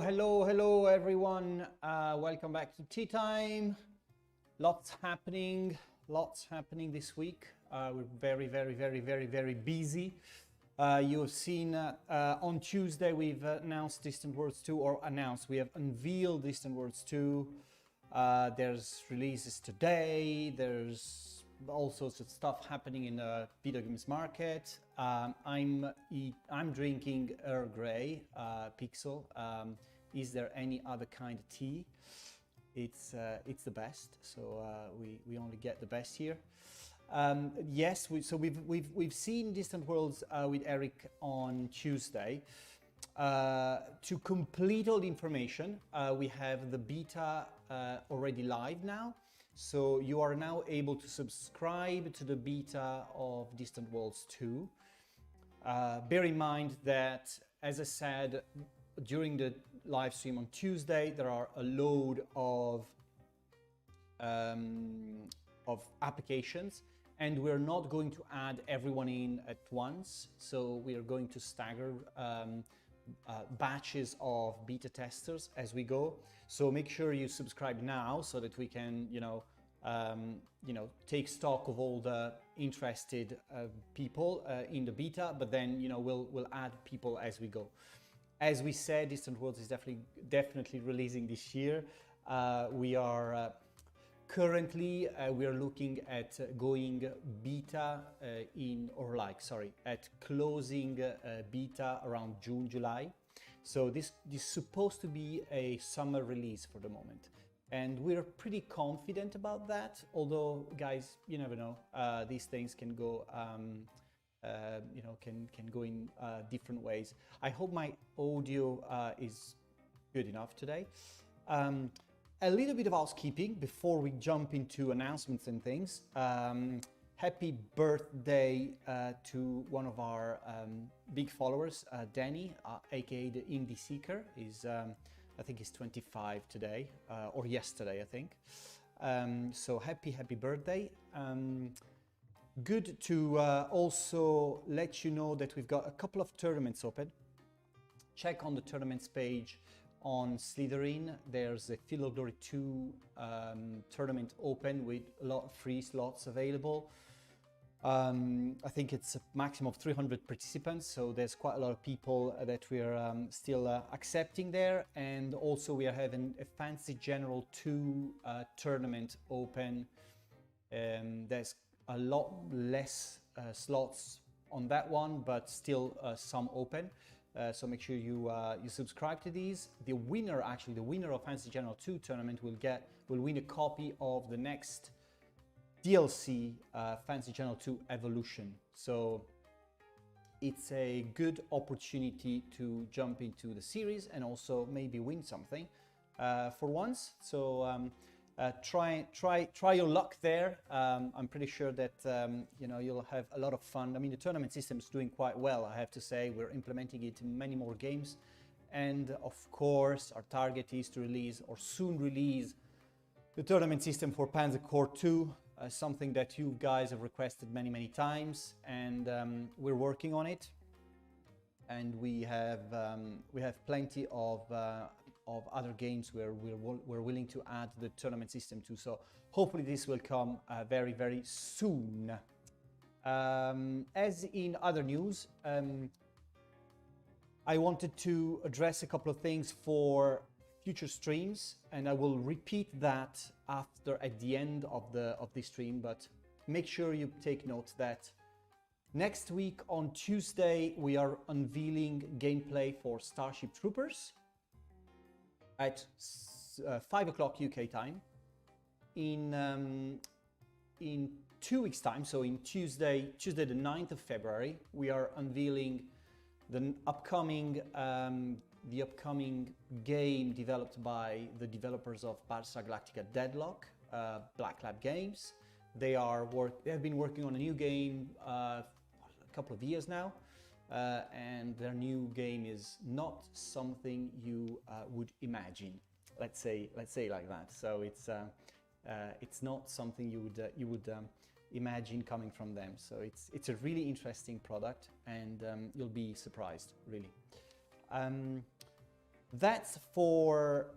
Hello everyone. Welcome back to Tea Time. Lots happening this week. We're very busy. You've seen on Tuesday we've announced Distant Worlds 2, we have unveiled Distant Worlds 2. There's releases today. There's all sorts of stuff happening in the video games market. I'm drinking Earl Grey Pixel. Is there any other kind of tea? It's the best. So we only get the best here. Yes, we've seen Distant Worlds with Eric on Tuesday. To complete all the information, we have the beta already live now. So you are now able to subscribe to the beta of Distant Worlds 2. Bear in mind that, as I said during the live stream on Tuesday, there are a load of applications, and we're not going to add everyone in at once. So we are going to stagger batches of beta testers as we go. So make sure you subscribe now so that we can, take stock of all the interested people in the beta. But then, we'll add people as we go. As we said, Distant Worlds is definitely releasing this year. We are currently we are looking at going beta at closing beta around June, July. So this is supposed to be a summer release for the moment, and we're pretty confident about that. Although, guys, you never know. These things can go, can go in different ways. I hope my audio is good enough today. A little bit of housekeeping before we jump into announcements and things. Happy birthday to one of our big followers, Danny, aka the Indie Seeker. I think he's 25 today, or yesterday, I think. So happy birthday. Good to also let you know that we've got a couple of tournaments open. Check on the tournaments page on Slitherine. There's a Field of Glory 2 tournament open with a lot of free slots available. I think it's a maximum of 300 participants, so there's quite a lot of people that we're still accepting there. And also we are having a Fantasy General 2 tournament open. There's a lot less slots on that one, but still some open. So make sure you subscribe to these. The winner of Fantasy General 2 tournament will win a copy of the next DLC, Fantasy General 2 Evolution. So it's a good opportunity to jump into the series and also maybe win something for once. So try your luck there. I'm pretty sure that you'll have a lot of fun. I mean, the tournament system is doing quite well, I have to say. We're implementing it in many more games, and of course our target is to release, or soon release, the tournament system for Panzer Core 2, something that you guys have requested many times, and we're working on it. And we have plenty of other games where we're willing to add the tournament system to. So hopefully this will come very soon. As in other news, I wanted to address a couple of things for future streams, and I will repeat that at the end of this stream. But make sure you take note that next week on Tuesday we are unveiling gameplay for Starship Troopers at 5 o'clock UK time. In 2 weeks time, so in Tuesday the 9th of February, we are unveiling the upcoming game developed by the developers of Battlestar Galactica Deadlock, Black Lab Games. They have been working on a new game a couple of years now, and their new game is not something you would imagine. Let's say like that. So it's not something you would imagine coming from them. So it's a really interesting product, and you'll be surprised, really. That's for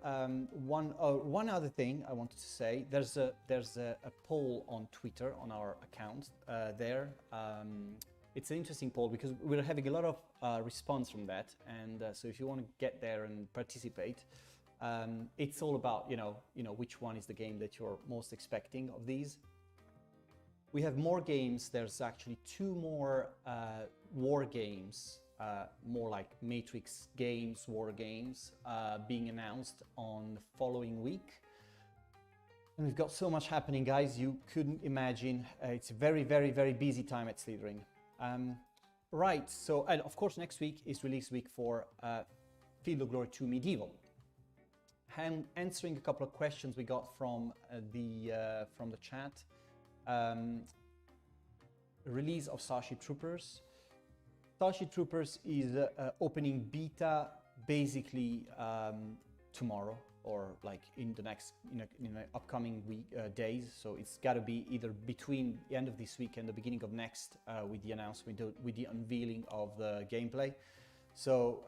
one other thing I wanted to say. There's a poll on Twitter on our account there. It's an interesting poll because we're having a lot of response from that, and so if you want to get there and participate, it's all about which one is the game that you're most expecting of these. We have more games. There's actually 2 more war games, more like Matrix games, war games, being announced on the following week. And we've got so much happening, guys, you couldn't imagine. It's a very, very, very busy time at Slitherine. Right, so, and of course next week is release week for Field of Glory 2 Medieval. Answering a couple of questions we got from the chat. Release of Starship Troopers. Starship Troopers is opening beta basically tomorrow, or like in the next in the upcoming days. So it's got to be either between the end of this week and the beginning of next with the announcement, with the unveiling of the gameplay. So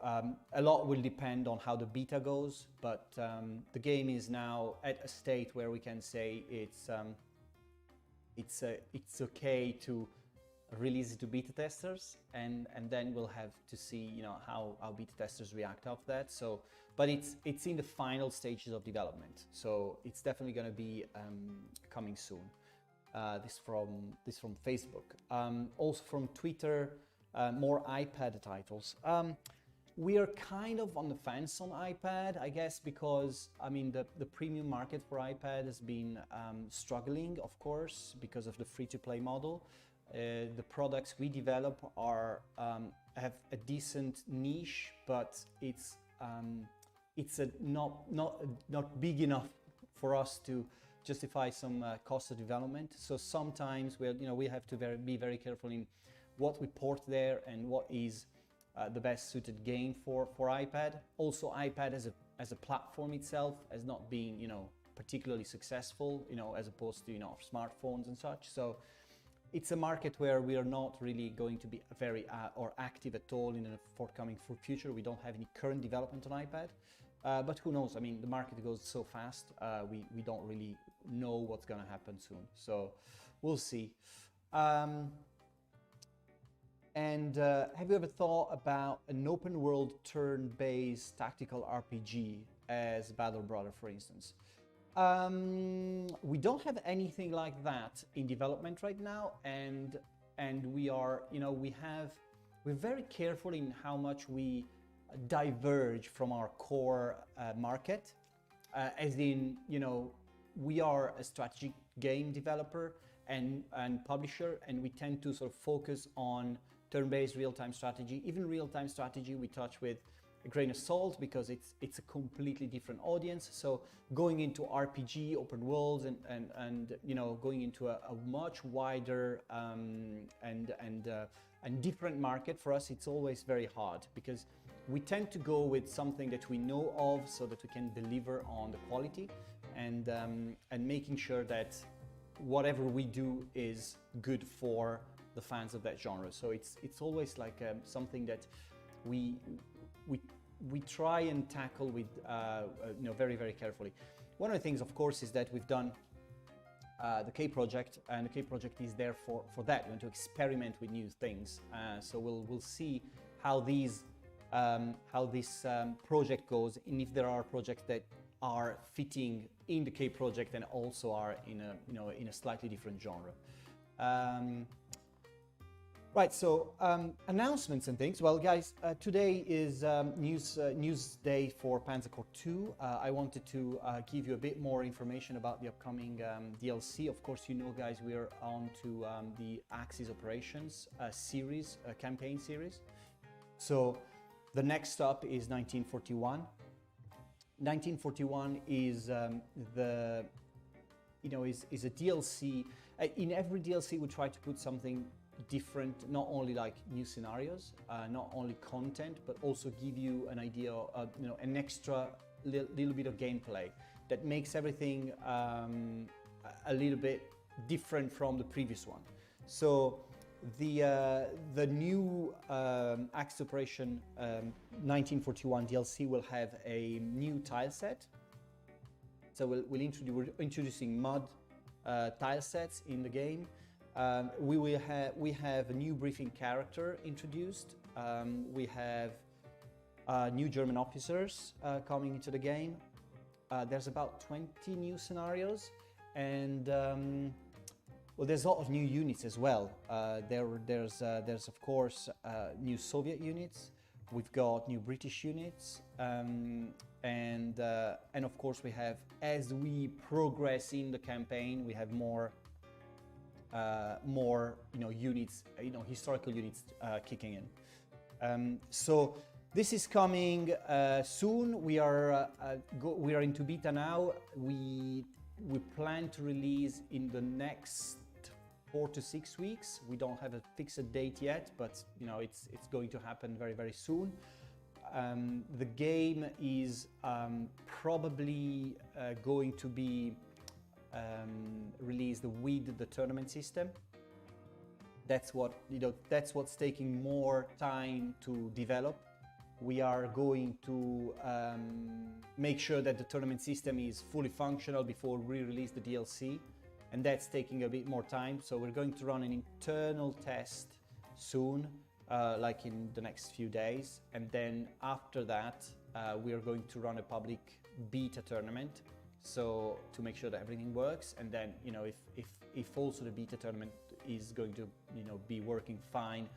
a lot will depend on how the beta goes, but the game is now at a state where we can say it's okay to release it to beta testers, and then we'll have to see how beta testers react after that. So, but it's in the final stages of development, so it's definitely going to be coming soon. This from Facebook, also from Twitter. More iPad titles. We are kind of on the fence on iPad, I guess, because I mean the premium market for iPad has been struggling, of course, because of the free-to-play model. The products we develop have a decent niche, but it's not big enough for us to justify some cost of development. So sometimes we have to be very careful in what we port there and what is the best suited game for iPad. Also, iPad as a platform itself has not been particularly successful, as opposed to smartphones and such. So it's a market where we are not really going to be very or active at all in the forthcoming future. We don't have any current development on iPad, but who knows? I mean, the market goes so fast. We don't really know what's going to happen soon. So we'll see. And have you ever thought about an open world turn-based tactical RPG as Battle Brother, for instance? We don't have anything like that in development right now, and we are, we're very careful in how much we diverge from our core market, as in, we are a strategic game developer and publisher, and we tend to sort of focus on turn-based real-time strategy. Even real-time strategy we touch with a grain of salt because it's a completely different audience. So going into RPG, open worlds, and going into a much wider and different market, for us it's always very hard, because we tend to go with something that we know of so that we can deliver on the quality and making sure that whatever we do is good for the fans of that genre. So it's always like something that we try and tackle with very, very carefully. One of the things, of course, is that we've done the K project, and the K project is there for that. We want to experiment with new things. So we'll see how this project goes, and if there are projects that are fitting in the K project and also are in a slightly different genre. Right, so announcements and things. Well, guys, today is news day for Panzer Corps 2. I wanted to give you a bit more information about the upcoming DLC. Of course, guys, we are on to the Axis Operations series, campaign series. So the next stop is 1941. 1941 is is a DLC. In every DLC, we try to put something different, not only like new scenarios, not only content, but also give you an idea of an extra little bit of gameplay that makes everything a little bit different from the previous one. So The new Axis Operation 1941 DLC will have a new tile set. So we're introducing mud tile sets in the game. We have a new briefing character introduced. We have new German officers coming into the game. There's about 20 new scenarios, and well, there's a lot of new units as well. There's of course new Soviet units. We've got new British units, and of course we have, as we progress in the campaign, we have more units, historical units kicking in. So this is coming soon. We are into beta now. We plan to release in the next 4 to 6 weeks. We don't have a fixed date yet, but it's going to happen very, very soon. The game is probably going to be released with the tournament system. That's what's taking more time to develop. We are going to make sure that the tournament system is fully functional before we release the DLC, and that's taking a bit more time. So we're going to run an internal test soon, like in the next few days, and then after that we are going to run a public beta tournament, so to make sure that everything works. And then if also the beta tournament is going to be working fine,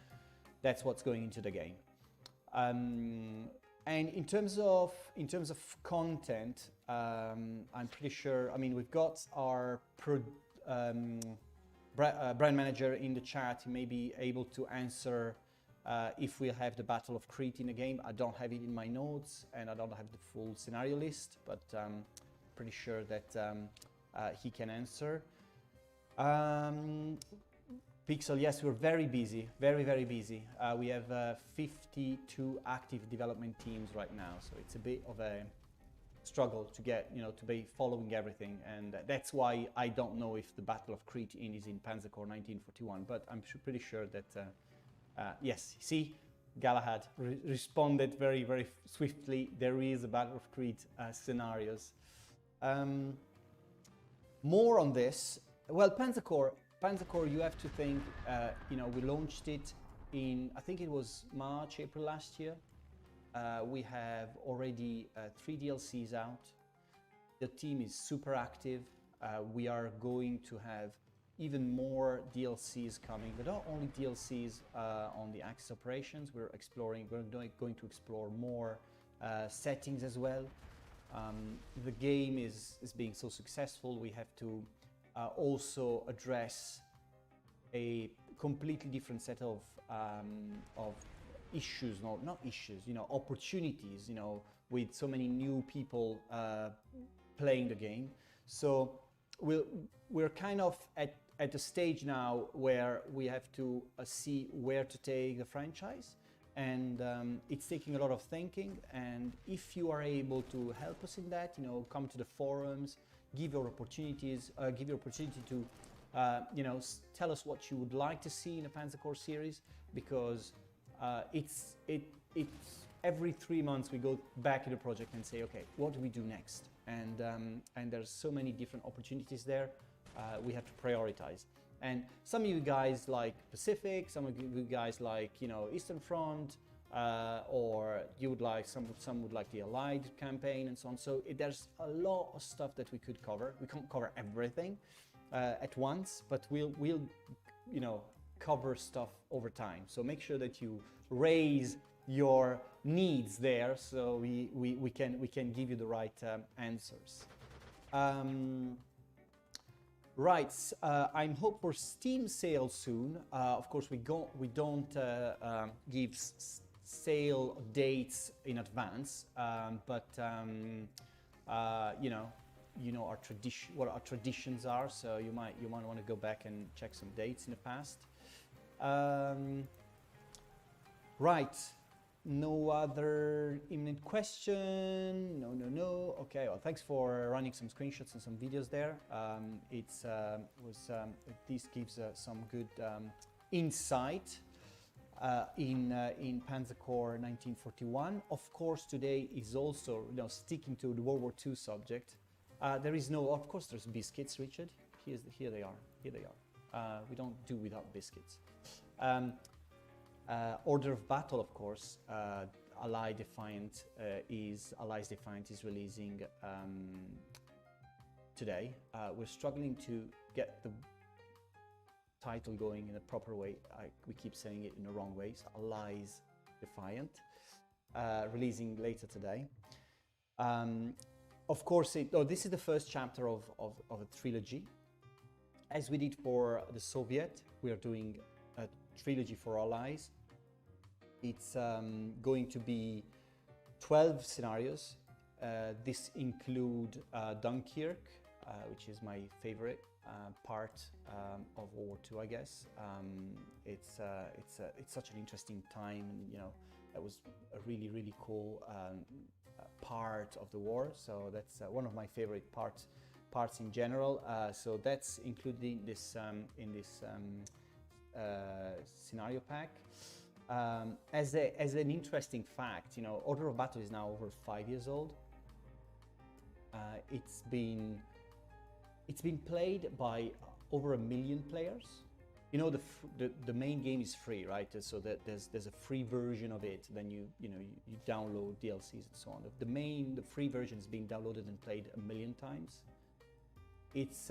that's what's going into the game. And in terms of content, I'm pretty sure. I mean, we've got our brand manager in the chat. He may be able to answer if we have the Battle of Crete in the game. I don't have it in my notes, and I don't have the full scenario list, but pretty sure that he can answer. Pixel, yes, we're very busy, very, very busy. We have 52 active development teams right now, so it's a bit of a struggle to get, to be following everything, and that's why I don't know if the Battle of Crete is in Panzer Corps 1941, but I'm pretty sure that, yes, see, Galahad responded very, very swiftly. There is a Battle of Crete scenarios. More on this. Well, Panzer Corps, you have to think, we launched it in, I think it was March, April last year. We have already 3 DLCs out. The team is super active. We are going to have even more DLCs coming, but not only DLCs on the Axis operations. We're going to explore more settings as well. The game is being so successful, we have to also address a completely different set of issues, not issues, opportunities, with so many new people playing the game. So we're kind of at a stage now where we have to see where to take the franchise, and it's taking a lot of thinking. And if you are able to help us in that, come to the forums, give your opportunities, give your opportunity to tell us what you would like to see in a Panzer Corps series, because it's every 3 months we go back to the project and say, okay, what do we do next? And there's so many different opportunities there. We have to prioritize. And some of you guys like Pacific, some of you guys like Eastern Front, or you would like some would like the Allied campaign and so on. So there's a lot of stuff that we could cover. We can't cover everything at once, but we'll cover stuff over time. So make sure that you raise your needs there, so we can give you the right answers. Right, I'm hope for Steam sale soon. Of course, we don't give sale dates in advance, but our tradition, what our traditions are. So you might want to go back and check some dates in the past. Right. No other imminent question. No. Okay. Well, thanks for running some screenshots and some videos there. This gives some good insight in Panzer Corps 1941. Of course, today is also, you know, sticking to the World War II subject. There is no, of course, there's biscuits, Richard. Here they are. Here they are. We don't do without biscuits. Order of Battle, of course. Allies Defiant is releasing today. We're struggling to get the title going in a proper way. We keep saying it in the wrong ways. Allies Defiant, releasing later today. Of course, this is the first chapter of a trilogy. As we did for the Soviet, we are doing a trilogy for Allies. It's going to be 12 scenarios. This include Dunkirk, which is my favorite part of World War II, I guess. It's such an interesting time, and you know, that was a really cool part of the war. So that's one of my favorite parts in general. So that's included in this scenario pack. As an interesting fact, you know, Order of Battle is now over 5 years old. It's been played by over 1 million players. You know, the main game is free, right? So that there's a free version of it. Then you download DLCs and so on. The free version is being downloaded and played 1 million times. It's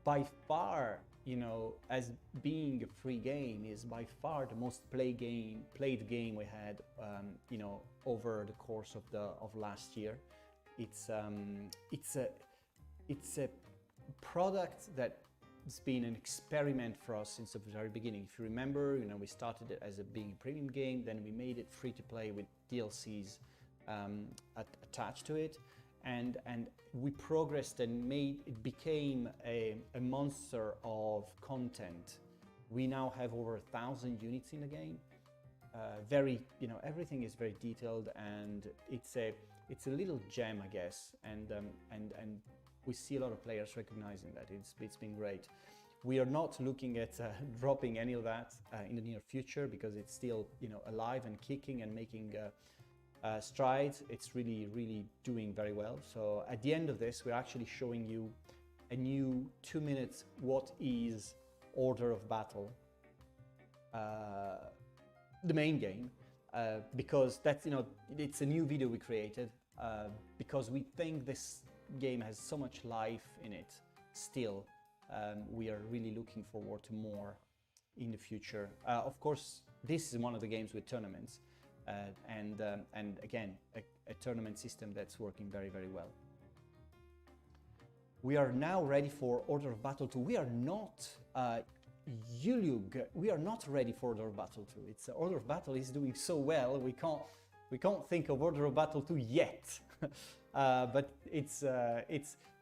by far, you know, as being a free game, is by far the most played game we had, you know, over the course of last year. It's a product that's been an experiment for us since the very beginning. If you remember, you know, we started it as being a premium game, then we made it free to play with DLCs attached to it. And we progressed and it became a monster of content. We now have over 1,000 units in the game. You know, everything is very detailed, and it's a little gem, I guess. And we see a lot of players recognizing that. It's been great. We are not looking at dropping any of that in the near future, because it's still, you know, alive and kicking and making strides. It's really doing very well. So at the end of this, we're actually showing you a new 2 minutes what is Order of Battle, the main game, because that's, you know, it's a new video we created because we think this game has so much life in it still. We are really looking forward to more in the future. Of course, this is one of the games with tournaments. And again, a tournament system that's working very well. We are now ready for Order of Battle 2. We are not we are not ready for Order of Battle 2. It's Order of Battle is doing so well, we can't think of Order of Battle 2 yet. But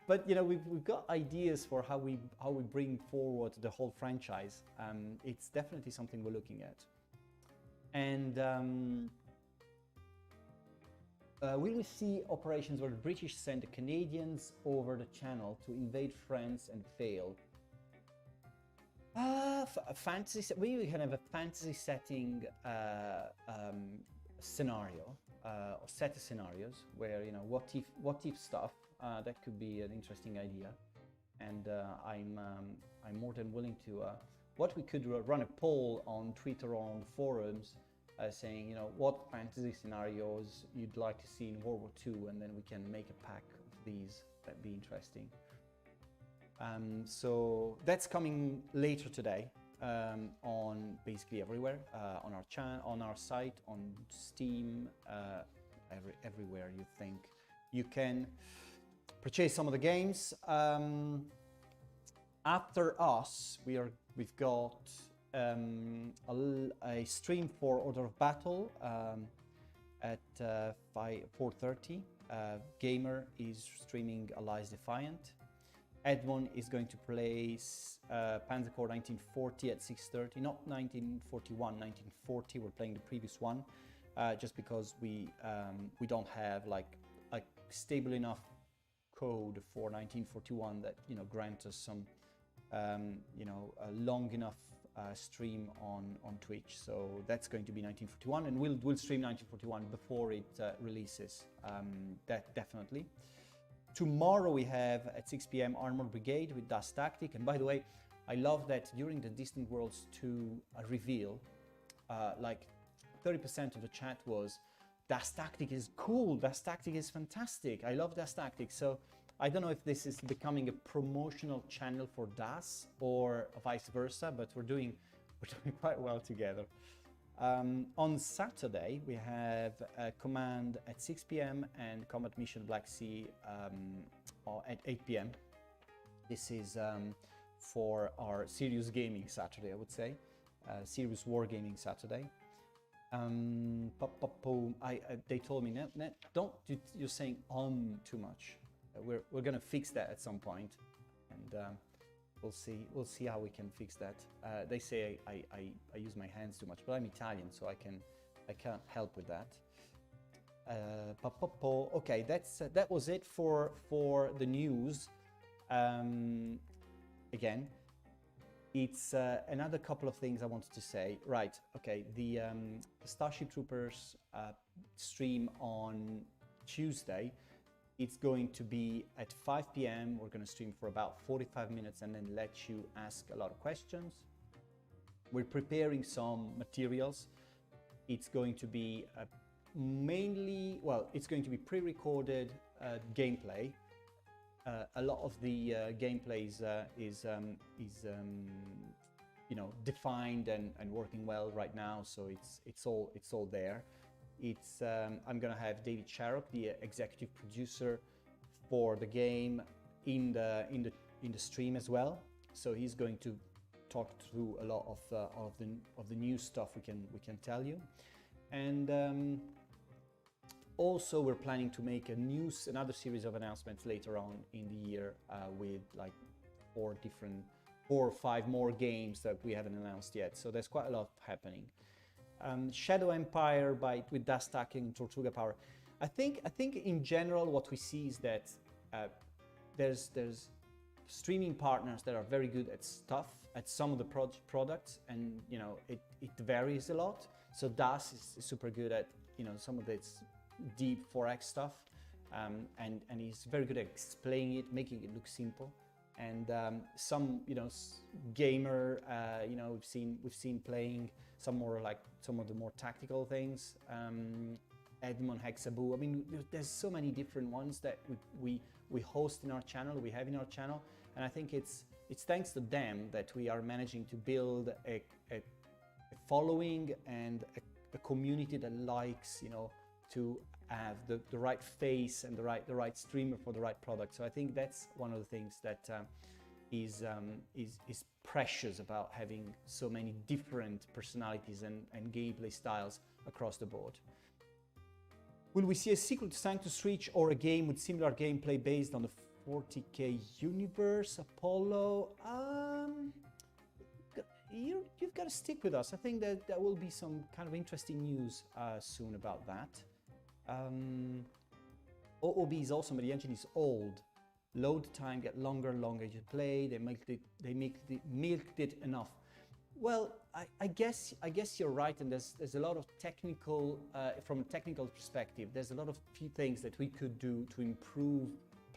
but you know, we've got ideas for how we bring forward the whole franchise. It's definitely something we're looking at. And will we see operations where the British send the Canadians over the channel to invade France and fail? Fantasy. We can have a fantasy setting scenario, or set of scenarios where, you know, what if stuff. That could be an interesting idea, and I'm more than willing to. What we could run a poll on Twitter or on forums, saying, you know, what fantasy scenarios you'd like to see in World War II, and then we can make a pack of these. That'd be interesting. So that's coming later today, on basically everywhere, on our channel, on our site, on Steam, everywhere you think you can purchase some of the games. After us, we've got a stream for Order of Battle at 4:30. Gamer is streaming Allies Defiant. Edmond is going to play Panzer Corps 1940 at 6:30. Not 1941, 1940. We're playing the previous one, just because we don't have like a stable enough code for 1941 that, you know, grants us some, you know, long enough stream on Twitch. So that's going to be 1941, and we'll stream 1941 before it releases. That definitely. Tomorrow we have at 6 p.m. Armor Brigade with Dust Tactic. And by the way, I love that during the Distant Worlds 2 reveal, like 30% of the chat was, Dust Tactic is cool, Dust Tactic is fantastic, I love Dust Tactic. So I don't know if this is becoming a promotional channel for DAS or vice versa, but we're doing quite well together. On Saturday, we have a command at 6 p.m. and combat mission Black Sea at 8 p.m. This is for our serious gaming Saturday, I would say. Serious wargaming Saturday. They told me, don't, you're saying too much. We're gonna fix that at some point, and we'll see how we can fix that. They say I use my hands too much, but I'm Italian, so I can't help with that. Okay, that was it for the news. Again, it's another couple of things I wanted to say. Right, okay, the Starship Troopers stream on Tuesday. It's going to be at 5 p.m. We're going to stream for about 45 minutes and then let you ask a lot of questions. We're preparing some materials. It's going to be mainly, well, it's going to be pre-recorded gameplay. A lot of the gameplay is you know, defined and working well right now, so it's all there. It's I'm gonna have David Sharrock, the executive producer for the game, in the stream as well. So he's going to talk through a lot of the new stuff we can tell you. And also we're planning to make another series of announcements later on in the year with like 4 or 5 more games that we haven't announced yet. So there's quite a lot happening. Shadow Empire with Dust Stacking and Tortuga Power. I think in general what we see is that there's streaming partners that are very good at stuff, at some of the products, and you know it varies a lot. So Das is super good at, you know, some of its deep 4X stuff, and he's very good at explaining it, making it look simple. And some, you know, gamer, you know, we've seen playing some of the more tactical things. Edmond Hexabu. I mean, there's so many different ones that we host in our channel, we have in our channel, and I think it's thanks to them that we are managing to build a following and a community that likes, you know, to have the right face and the right streamer for the right product. So I think that's one of the things that is precious about having so many different personalities and gameplay styles across the board. Will we see a sequel to Sanctus Reach or a game with similar gameplay based on the 40k universe, Apollo? You've got to stick with us. I think that there will be some kind of interesting news soon about that. OOB is awesome, but the engine is old. Load time get longer as you play. They milked it enough. Well, I guess you're right, and there's a lot of technical, from a technical perspective, there's a lot of few things that we could do to improve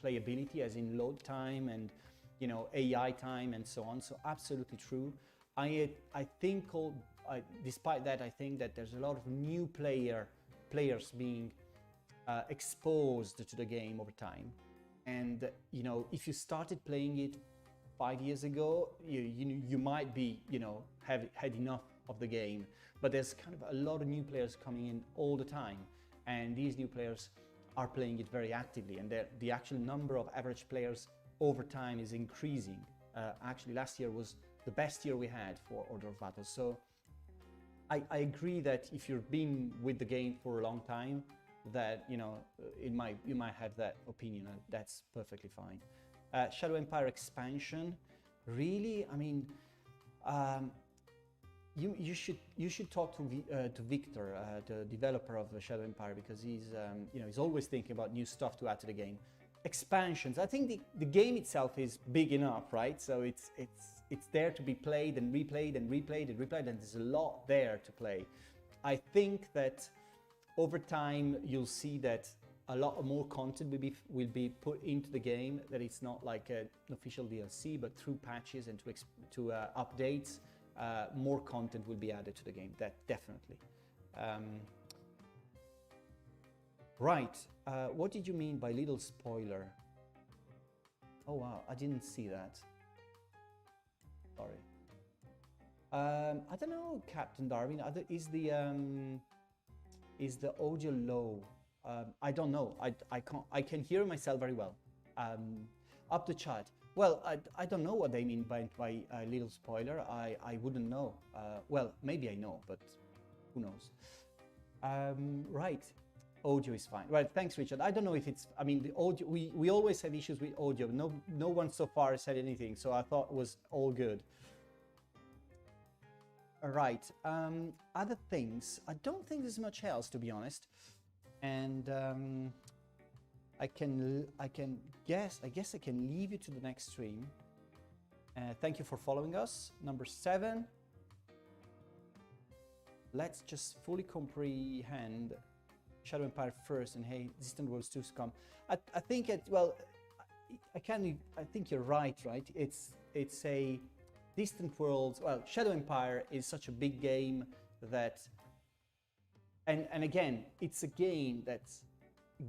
playability, as in load time and, you know, AI time and so on. So absolutely true. I think, despite that, I think that there's a lot of new players being exposed to the game over time. And, you know, if you started playing it 5 years ago, you might be, you know, had enough of the game. But there's kind of a lot of new players coming in all the time, and these new players are playing it very actively, and the actual number of average players over time is increasing. Actually, last year was the best year we had for Order of Battle. So I agree that if you've been with the game for a long time, that, you know, you might have that opinion, and that's perfectly fine. Shadow Empire expansion, really? I mean, you should talk to Victor, the developer of Shadow Empire, because he's you know, he's always thinking about new stuff to add to the game. Expansions, I think the game itself is big enough, right? So it's it's there to be played and replayed and replayed and replayed, and there's a lot there to play. I think that over time you'll see that a lot more content will be put into the game, that it's not like an official DLC, but through patches and to updates, more content will be added to the game. That definitely. Right, what did you mean by little spoiler? Oh wow, I didn't see that. Sorry. I don't know, Captain Darwin. Is the audio low? I don't know. I can hear myself very well. Up the chat. Well, I don't know what they mean by little spoiler. I wouldn't know. Well, maybe I know, but who knows? Right. Audio is fine. Right, thanks, Richard. I don't know if it's, I mean, the audio, we always have issues with audio. No one so far said anything, so I thought it was all good. All right, other things. I don't think there's much else, to be honest. And I guess I can leave you to the next stream. Thank you for following us. Number 7. Let's just fully comprehend Shadow Empire first, and hey, Distant Worlds 2 come. I think well, I think you're right. It's a Distant Worlds. Well, Shadow Empire is such a big game that, and again, it's a game that's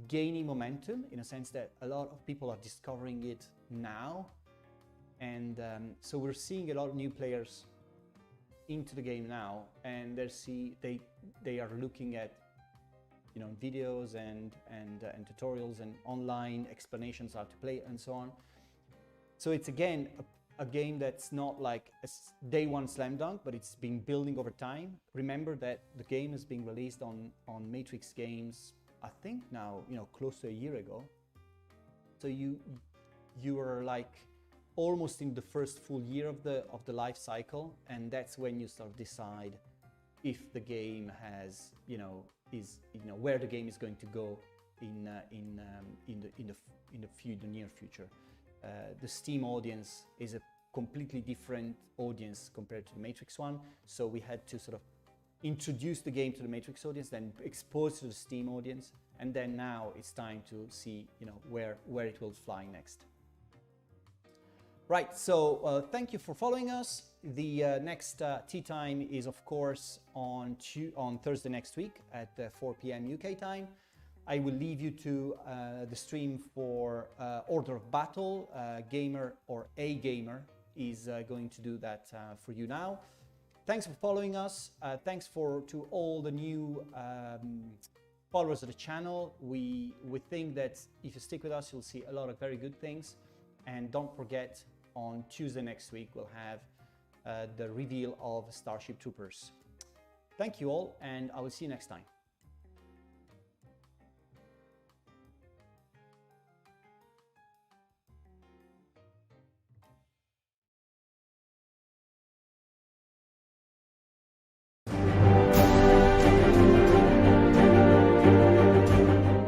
gaining momentum in a sense that a lot of people are discovering it now, and so we're seeing a lot of new players into the game now, and they are looking at, you know, videos and tutorials and online explanations how to play and so on. So it's again a game that's not like a day one slam dunk, but it's been building over time. Remember that the game is being released on Matrix Games, I think now, you know, close to a year ago. So you are like almost in the first full year of the life cycle, and that's when you start to decide if the game has, you know, where the game is going to go in the near future. The Steam audience is a completely different audience compared to the Matrix one, so we had to sort of introduce the game to the Matrix audience, then expose to the Steam audience, and then now it's time to see, you know, where it will fly next. Right, so thank you for following us. The next tea time is, of course, on Thursday next week at 4 p.m. UK time. I will leave you to the stream for Order of Battle. Gamer or a gamer is going to do that for you now. Thanks for following us. Thanks to all the new followers of the channel. We think that if you stick with us, you'll see a lot of very good things. And don't forget, on Tuesday next week, we'll have the reveal of Starship Troopers. Thank you all, and I will see you next time.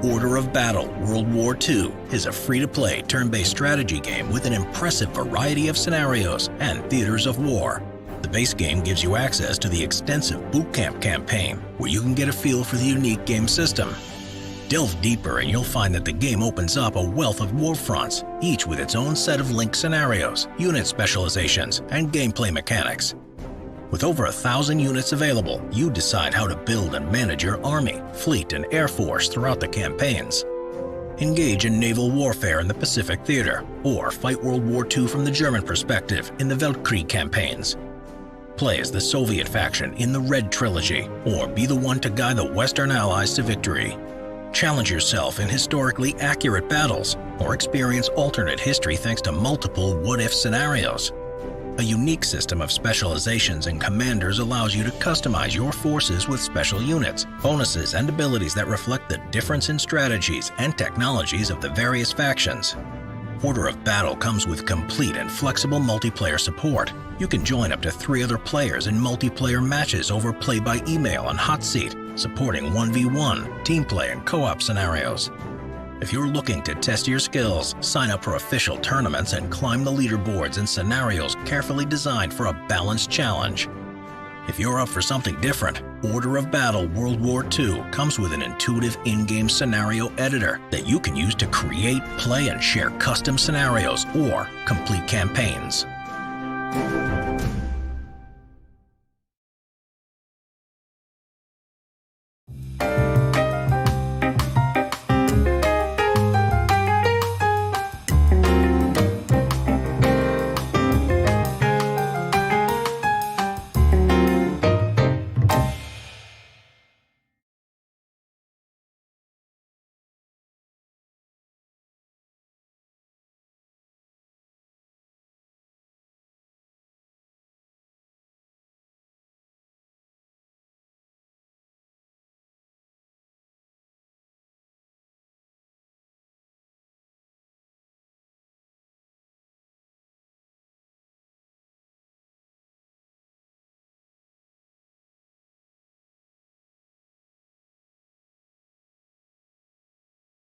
Order of Battle World War II is a free-to-play turn-based strategy game with an impressive variety of scenarios and theaters of war. The base game gives you access to the extensive Boot Camp campaign, where you can get a feel for the unique game system. Delve deeper and you'll find that the game opens up a wealth of war fronts, each with its own set of linked scenarios, unit specializations, and gameplay mechanics. With over 1,000 units available, you decide how to build and manage your army, fleet, and air force throughout the campaigns. Engage in naval warfare in the Pacific Theater, or fight World War II from the German perspective in the Weltkrieg campaigns. Play as the Soviet faction in the Red Trilogy, or be the one to guide the Western Allies to victory. Challenge yourself in historically accurate battles, or experience alternate history thanks to multiple what-if scenarios. A unique system of specializations and commanders allows you to customize your forces with special units, bonuses, and abilities that reflect the difference in strategies and technologies of the various factions. Order of Battle comes with complete and flexible multiplayer support. You can join up to 3 other players in multiplayer matches over play by email and hot seat, supporting 1v1, team play, and co-op scenarios. If you're looking to test your skills, sign up for official tournaments and climb the leaderboards in scenarios carefully designed for a balanced challenge. If you're up for something different, Order of Battle World War II comes with an intuitive in-game scenario editor that you can use to create, play, and share custom scenarios or complete campaigns.